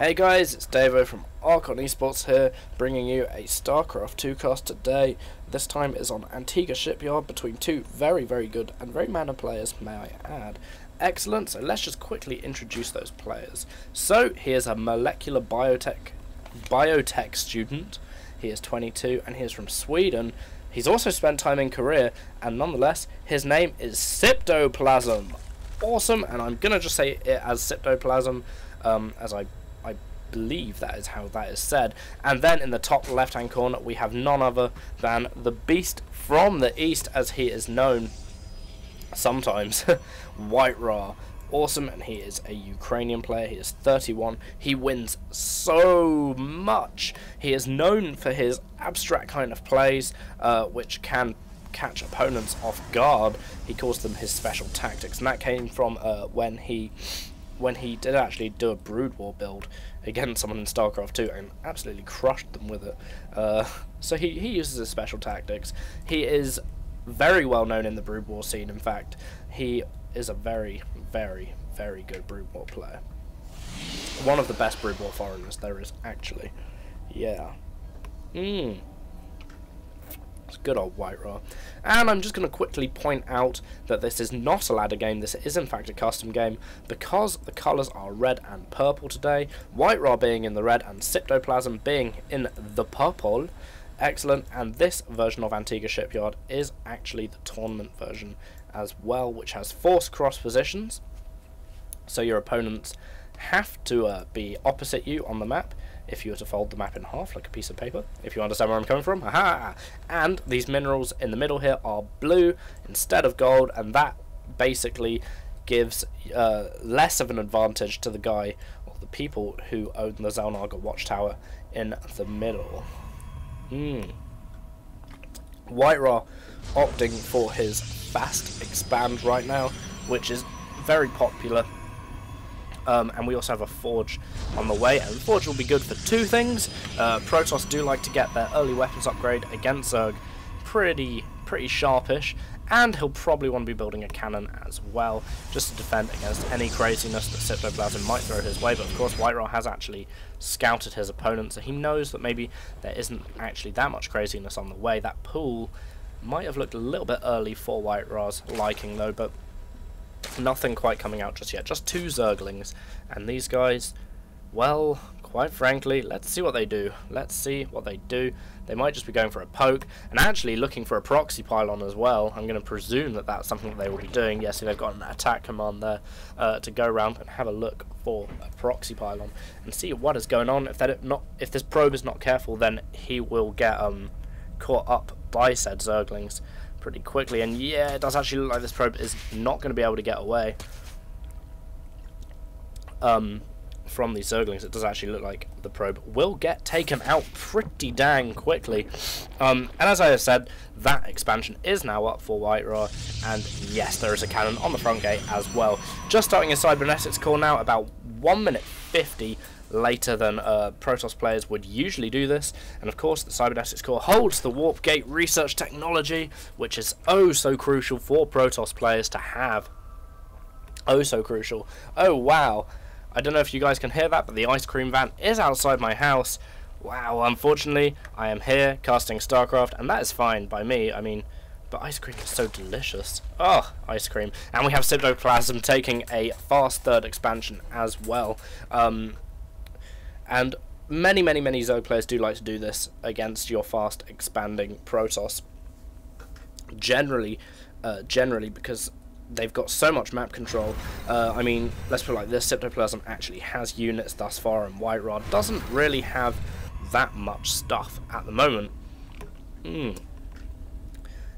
Hey guys, it's Davo from Esports here, bringing you a Starcraft 2 cast today. This time is on Antigua Shipyard between two very good and very mana players, may I add. Excellent, so let's just quickly introduce those players. So, here's a molecular biotech student. He is 22 and he is from Sweden. He's also spent time in Korea, and nonetheless, his name is AiCytoplasm. Awesome, and I'm gonna just say it as AiCytoplasm, as I believe that is how that is said. And then in the top left hand corner we have none other than the Beast from the East, as he is known sometimes, WhiteRa. Awesome, and he is a Ukrainian player. He is 31. He wins so much. He is known for his abstract kind of plays, which can catch opponents off guard. He calls them his special tactics, and that came from when he did actually do a Brood War build against someone in Starcraft 2 and absolutely crushed them with it. So he uses his special tactics. He is very well known in the Brood War scene. In fact, he is a very good Brood War player. One of the best Brood War foreigners there is, actually. Yeah. It's good old WhiteRa. And I'm just going to quickly point out that this is not a ladder game. This is in fact a custom game, because the colours are red and purple today. WhiteRa being in the red and AiCytoplasm being in the purple. Excellent. And this version of Antigua Shipyard is actually the tournament version as well, which has force cross positions. So your opponents have to be opposite you on the map if you were to fold the map in half like a piece of paper, if you understand where I'm coming from. Aha! And these minerals in the middle here are blue instead of gold, and that basically gives less of an advantage to the guy or the people who own the Zelnaga watchtower in the middle. WhiteRa opting for his fast expand right now, which is very popular. And we also have a Forge on the way, and the Forge will be good for two things. Protoss do like to get their early weapons upgrade against Zerg pretty sharpish, and he'll probably want to be building a cannon as well, just to defend against any craziness that AiCytoplasm might throw his way. But of course WhiteRa has actually scouted his opponent, so he knows that maybe there isn't actually that much craziness on the way. That pool might have looked a little bit early for WhiteRa's liking though, but nothing quite coming out just yet. Just two Zerglings, and these guys, well, quite frankly, let's see what they do. Let's see what they do. They might just be going for a poke, and actually looking for a proxy pylon as well. I'm going to presume that that's something that they will be doing. Yes, they've got an attack command there to go around and have a look for a proxy pylon and see what is going on. If this probe is not careful, then he will get caught up by said Zerglings pretty quickly. And yeah, it does actually look like this probe is not going to be able to get away from these Zerglings. It does actually look like the probe will get taken out pretty dang quickly. And as I have said, that expansion is now up for WhiteRa, and yes, there is a cannon on the front gate as well. Just starting his cybernetics core now, about 1 minute 50 later than Protoss players would usually do this. And of course the cybernetics core holds the warp gate research technology, which is oh so crucial for Protoss players to have. Oh so crucial. Oh wow, I don't know if you guys can hear that, but the ice cream van is outside my house. Wow, unfortunately I am here casting Starcraft, and that is fine by me. I mean, but ice cream is so delicious. Oh, ice cream. And we have AiCytoplasm taking a fast third expansion as well. And many Zerg players do like to do this against your fast expanding Protoss. Generally because they've got so much map control. I mean, let's put it like this: AiCytoplasm actually has units thus far, and WhiteRa doesn't really have that much stuff at the moment.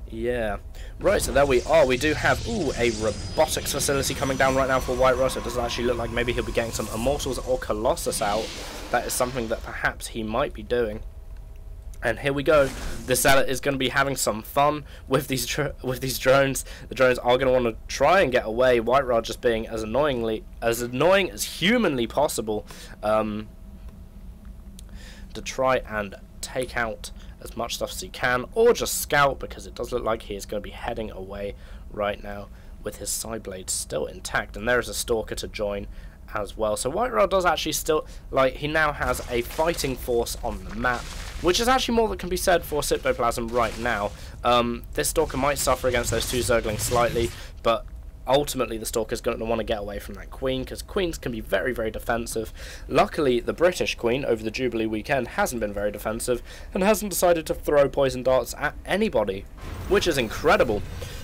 Yeah. Right, so there we are. We do have a robotics facility coming down right now for WhiteRa, so it doesn't actually look like maybe he'll be getting some Immortals or Colossus out. That is something that perhaps he might be doing. And here we go. The seller is going to be having some fun with these drones. The drones are going to want to try and get away. WhiteRa just being as annoying as humanly possible to try and take out as much stuff as he can, or just scout, because it does look like he is going to be heading away right now with his side blades still intact. And there is a Stalker to join as well. So WhiteRa does actually still, like, he now has a fighting force on the map, which is actually more that can be said for AiCytoplasm right now. This Stalker might suffer against those two Zerglings slightly, but ultimately the Stalker's going to want to get away from that Queen, because Queens can be very, very defensive. Luckily, the British Queen over the Jubilee weekend hasn't been very defensive, and hasn't decided to throw poison darts at anybody, which is incredible,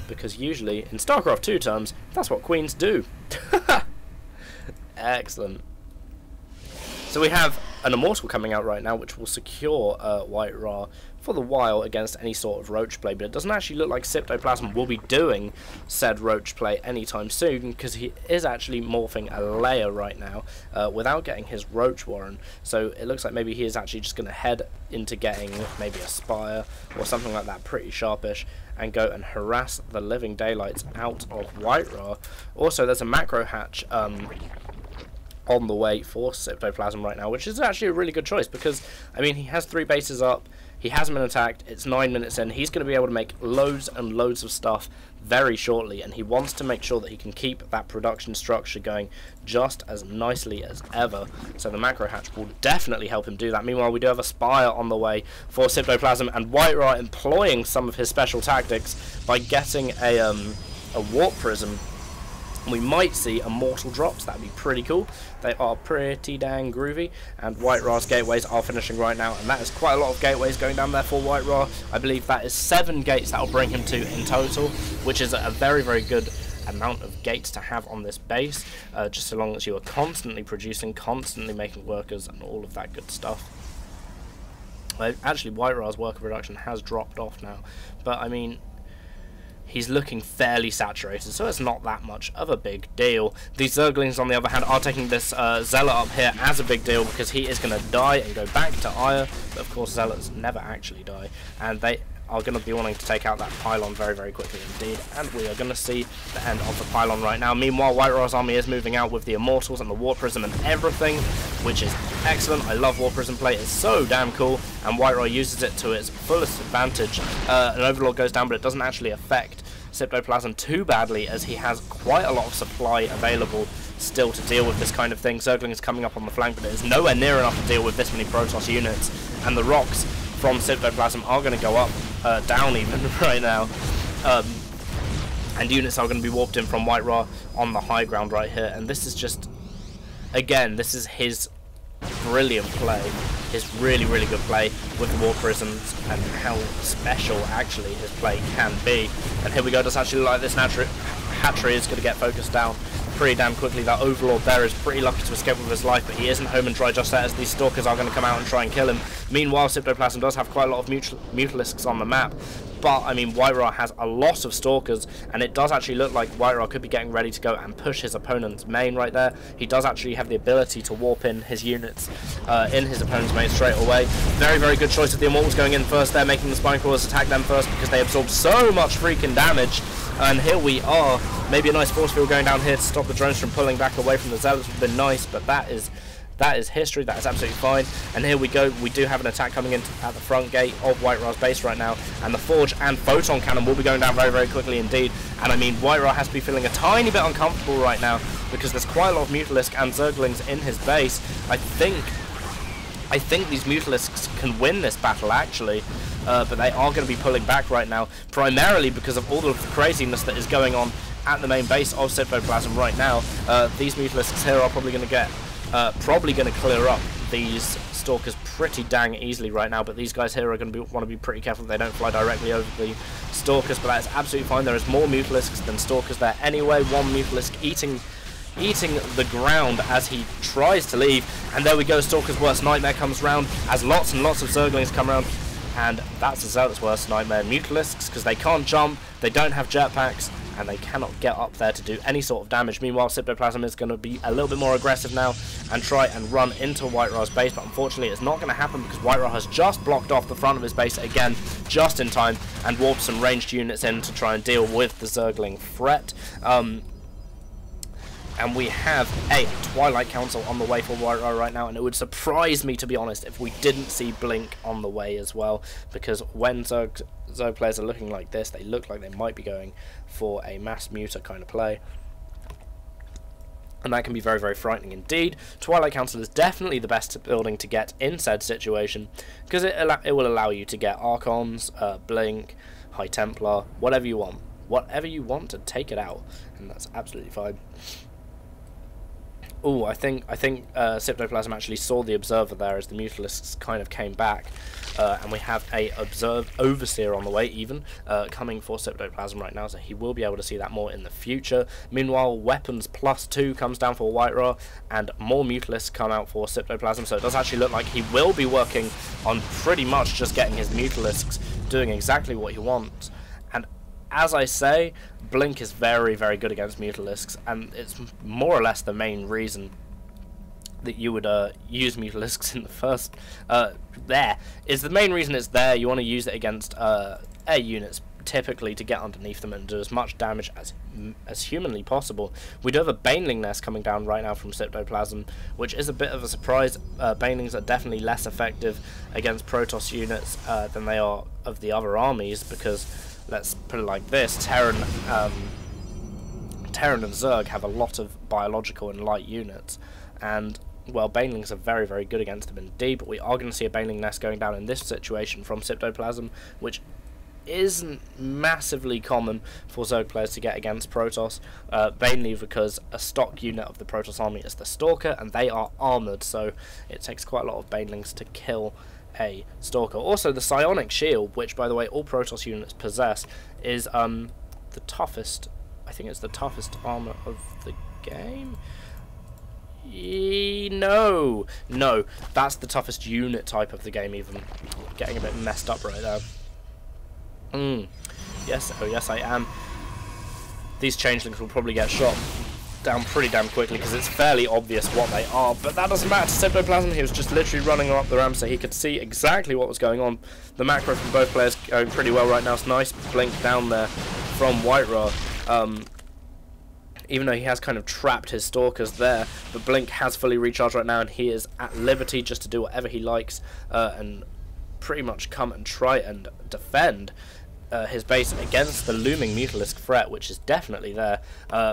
because usually, in Starcraft 2 terms, that's what Queens do. Excellent. So we have an Immortal coming out right now, which will secure WhiteRa for the while against any sort of roach play, but it doesn't actually look like AiCytoplasm will be doing said roach play anytime soon, because he is actually morphing a layer right now without getting his roach warren. So it looks like maybe he is actually just going to head into getting maybe a spire or something like that pretty sharpish, and go and harass the living daylights out of WhiteRa. Also, there's a macro hatch on the way for AiCytoplasm right now, which is actually a really good choice, because I mean, he has 3 bases up, he hasn't been attacked, it's 9 minutes in, he's going to be able to make loads and loads of stuff very shortly, and he wants to make sure that he can keep that production structure going just as nicely as ever. So the macro hatch will definitely help him do that. Meanwhile, we do have a spire on the way for AiCytoplasm, and WhiteRa employing some of his special tactics by getting a warp prism. We might see immortal drops. That'd be pretty cool. They are pretty dang groovy, and WhiteRa's gateways are finishing right now, and that is quite a lot of gateways going down there for WhiteRa. I believe that is 7 gates that will bring him to in total, which is a very, very good amount of gates to have on this base, just so long as you are constantly producing, constantly making workers, and all of that good stuff. Actually, WhiteRa's worker production has dropped off now, but I mean, he's looking fairly saturated, so it's not that much of a big deal. These Zerglings, on the other hand, are taking this Zealot up here as a big deal, because he is going to die and go back to Ire, but of course Zealots never actually die, and they are going to be wanting to take out that pylon very, very quickly indeed, and we are going to see the end of the pylon right now. Meanwhile, WhiteRa's army is moving out with the Immortals and the Warp Prism and everything, which is excellent. I love Warp Prism play, it's so damn cool, and WhiteRa uses it to its fullest advantage. An Overlord goes down, but it doesn't actually affect AiCytoplasm too badly, as he has quite a lot of supply available still to deal with this kind of thing. Zergling is coming up on the flank, but it is nowhere near enough to deal with this many Protoss units, and the rocks from AiCytoplasm are going to go up, down even right now, and units are going to be warped in from WhiteRa on the high ground right here, and this is just, again, this is his brilliant play, his really, really good play with the Warp Prisms, and how special actually his play can be. And here we go, does actually look like this hatchery is going to get focused down pretty damn quickly. That Overlord there is pretty lucky to escape with his life, but he isn't home and dry just yet, as these Stalkers are going to come out and try and kill him. Meanwhile, AiCytoplasm does have quite a lot of Mutalisks on the map, but I mean, WhiteRa has a lot of Stalkers, and it does actually look like WhiteRa could be getting ready to go and push his opponent's main right there. He does actually have the ability to warp in his units in his opponent's main straight away. Very, very good choice of the Immortals going in first there, making the Spine Crawlers attack them first, because they absorb so much freaking damage. And here we are. Maybe a nice force field going down here to stop the drones from pulling back away from the Zealots would have been nice, but that is history. That is absolutely fine. And here we go. We do have an attack coming in at the front gate of WhiteRa's base right now, and the Forge and Photon Cannon will be going down very, very quickly indeed. And I mean, WhiteRa has to be feeling a tiny bit uncomfortable right now, because there's quite a lot of Mutalisk and Zerglings in his base. I think these Mutalisks can win this battle actually, but they are going to be pulling back right now, primarily because of all the craziness that is going on at the main base of AiCytoplasm right now. These Mutalisks here are probably going to get, clear up these Stalkers pretty dang easily right now, but these guys here are going to want to be pretty careful that they don't fly directly over the Stalkers, but that is absolutely fine. There is more Mutalisks than Stalkers there anyway. One Mutalisk eating the ground as he tries to leave, and there we go. Stalker's worst nightmare comes round as lots and lots of Zerglings come around, and that's the Zealot's worst nightmare. Mutalisks, because they can't jump, they don't have jetpacks, and they cannot get up there to do any sort of damage. Meanwhile, AiCytoplasm is going to be a little bit more aggressive now and try and run into WhiteRa's base, but unfortunately it's not going to happen, because WhiteRa has just blocked off the front of his base again, just in time, and warped some ranged units in to try and deal with the Zergling threat. And we have a Twilight Council on the way for WhiteRa right now, and it would surprise me, to be honest, if we didn't see Blink on the way as well, because when Zerg players are looking like this, they look like they might be going for a mass muter kind of play. and that can be very, very frightening indeed. Twilight Council is definitely the best building to get in said situation, because it will allow you to get Archons, Blink, High Templar, whatever you want. Whatever you want to take it out, and that's absolutely fine. Oh, I think AiCytoplasm actually saw the Observer there as the Mutalisks kind of came back, and we have a Overseer on the way even, coming for AiCytoplasm right now, so he will be able to see that more in the future. Meanwhile, Weapons +2 comes down for WhiteRa, and more Mutalisks come out for AiCytoplasm, so it does actually look like he will be working on pretty much just getting his Mutalisks doing exactly what he wants. And as I say, Blink is very, very good against Mutalisks, and it's more or less the main reason that you would use Mutalisks in the first... the main reason it's there. You want to use it against air units, typically, to get underneath them and do as much damage as humanly possible. We do have a Baneling nest coming down right now from AiCytoplasm, which is a bit of a surprise. Banelings are definitely less effective against Protoss units than they are of the other armies, because... let's put it like this, Terran and Zerg have a lot of biological and light units, and, well, Banelings are very, very good against them indeed, but we are going to see a Baneling nest going down in this situation from AiCytoplasm, which isn't massively common for Zerg players to get against Protoss, mainly because a stock unit of the Protoss army is the Stalker, and they are armoured, so it takes quite a lot of Banelings to kill a Stalker. Also, the Psionic Shield, which, by the way, all Protoss units possess, is the toughest. I think it's the toughest armor of the game. No, that's the toughest unit type of the game. Even getting a bit messed up right there. Yes, oh yes, I am. These changelings will probably get shot down pretty damn quickly because it's fairly obvious what they are, but that doesn't matter to AiCytoplasm. He was just literally running up the ramp so he could see exactly what was going on. The macro from both players going pretty well right now. It's nice blink down there from WhiteRa, even though he has kind of trapped his Stalkers there, but Blink has fully recharged right now and he is at liberty just to do whatever he likes and pretty much come and try and defend his base against the looming Mutalisk threat, which is definitely there.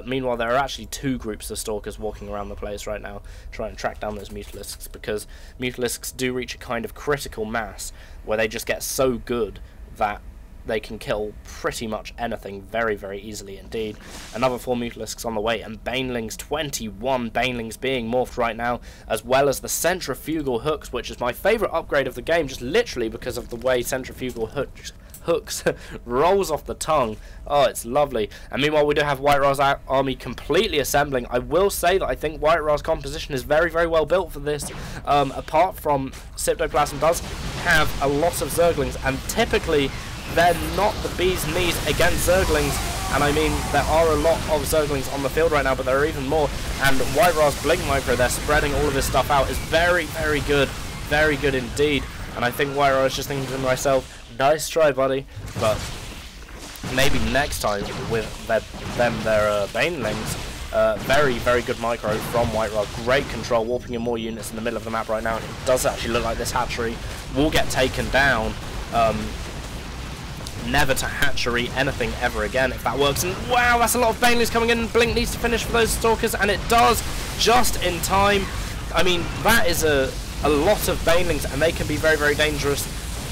Meanwhile, there are actually two groups of Stalkers walking around the place right now, trying to track down those Mutalisks, because Mutalisks do reach a kind of critical mass where they just get so good that they can kill pretty much anything very, very easily indeed. Another 4 Mutalisks on the way, and Banelings, 21 Banelings being morphed right now, as well as the Centrifugal Hooks, which is my favourite upgrade of the game, just literally because of the way Centrifugal Hooks rolls off the tongue. Oh, it's lovely. And meanwhile, we do have WhiteRa's army completely assembling. I will say that I think WhiteRa's composition is very, very well built for this. Apart from AiCytoplasm does have a lot of Zerglings, and typically they're not the bee's knees against Zerglings. And I mean, there are a lot of Zerglings on the field right now, but there are even more. And WhiteRa's Blink Micro, they're spreading all of this stuff out, is very, very good. Very good indeed. And I think WhiteRa is just thinking to myself, nice try, buddy, but maybe next time with their Banelings. Very, very good micro from WhiteRa. Great control, warping in more units in the middle of the map right now. And it does actually look like this hatchery will get taken down. Never to hatchery anything ever again if that works. And wow, that's a lot of Banelings coming in. Blink needs to finish for those Stalkers, and it does just in time. I mean, that is a lot of Banelings, and they can be very, very dangerous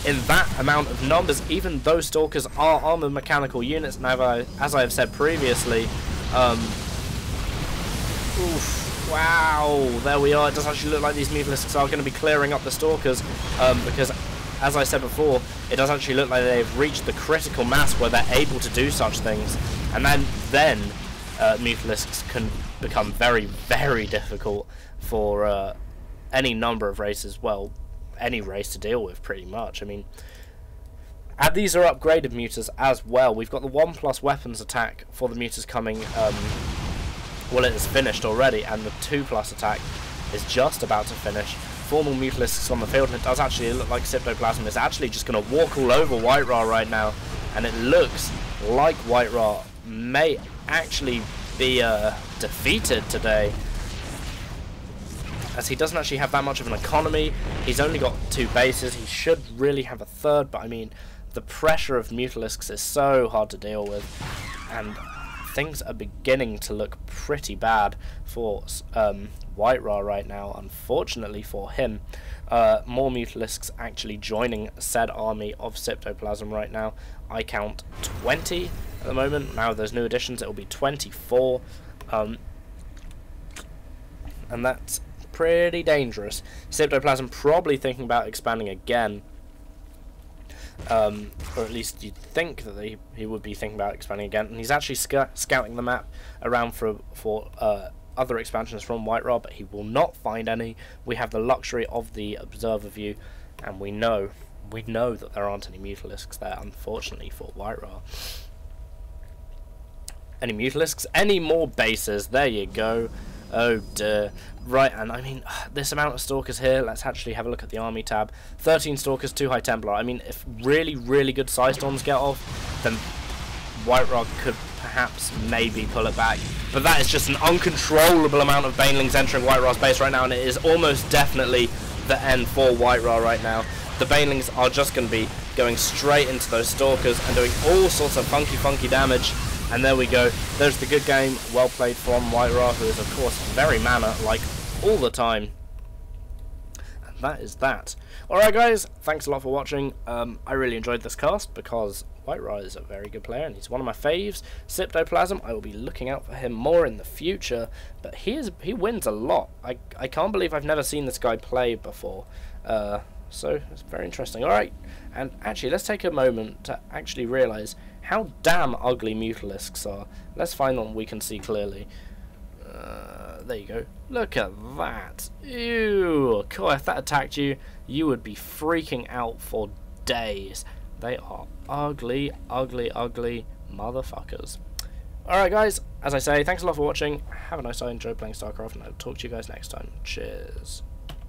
in that amount of numbers. Even those Stalkers are armoured mechanical units, and as I have said previously, oof, wow, there we are. It does actually look like these Mutalisks are going to be clearing up the Stalkers, because, as I said before, it does actually look like they've reached the critical mass where they're able to do such things, and then Mutalisks can become very, very difficult for any number of races, well, any race to deal with, pretty much. I mean, and these are upgraded mutas as well. We've got the 1+ weapons attack for the mutas coming, well, it is finished already, and the 2+ attack is just about to finish. 4 more Mutalisks on the field, and it does actually look like AiCytoplasm is actually just going to walk all over WhiteRa right now, and it looks like WhiteRa may actually be defeated today, as he doesn't actually have that much of an economy. He's only got 2 bases. He should really have a 3rd, but I mean, the pressure of Mutalisks is so hard to deal with, and things are beginning to look pretty bad for WhiteRa right now, unfortunately for him. More Mutalisks actually joining said army of Cytoplasm right now. I count 20 at the moment. Now there's new additions, it will be 24. And that's pretty dangerous. Cytoplasm probably thinking about expanding again. Or at least you'd think that he would be thinking about expanding again. And he's actually scouting the map around for other expansions from WhiteRa, but he will not find any. We have the luxury of the observer view, and we know that there aren't any Mutalisks there, unfortunately, for WhiteRa. Any Mutalisks? Any more bases? There you go. Oh dear. Right, and I mean, this amount of Stalkers here, let's actually have a look at the army tab. 13 Stalkers, 2 High Templar. I mean, if really, really good Psystorms get off, then WhiteRa could perhaps maybe pull it back. But that is just an uncontrollable amount of Banelings entering WhiteRa's base right now, and it is almost definitely the end for WhiteRa right now. The Banelings are just going to be going straight into those Stalkers and doing all sorts of funky damage. And there we go. There's the good game. Well played from WhiteRa, who is, of course, very mana-like all the time. And that is that. Alright, guys. Thanks a lot for watching. I really enjoyed this cast because WhiteRa is a very good player and he's one of my faves. Cytoplasm, I will be looking out for him more in the future. But he wins a lot. I can't believe I've never seen this guy play before. So it's very interesting. Alright, and actually let's take a moment to actually realise how damn ugly Mutalisks are. Let's find one we can see clearly. There you go. Look at that. Ew. Cool, if that attacked you, you would be freaking out for days. They are ugly, ugly, ugly motherfuckers. Alright guys, as I say, thanks a lot for watching. Have a nice day, enjoy playing Starcraft, and I'll talk to you guys next time. Cheers.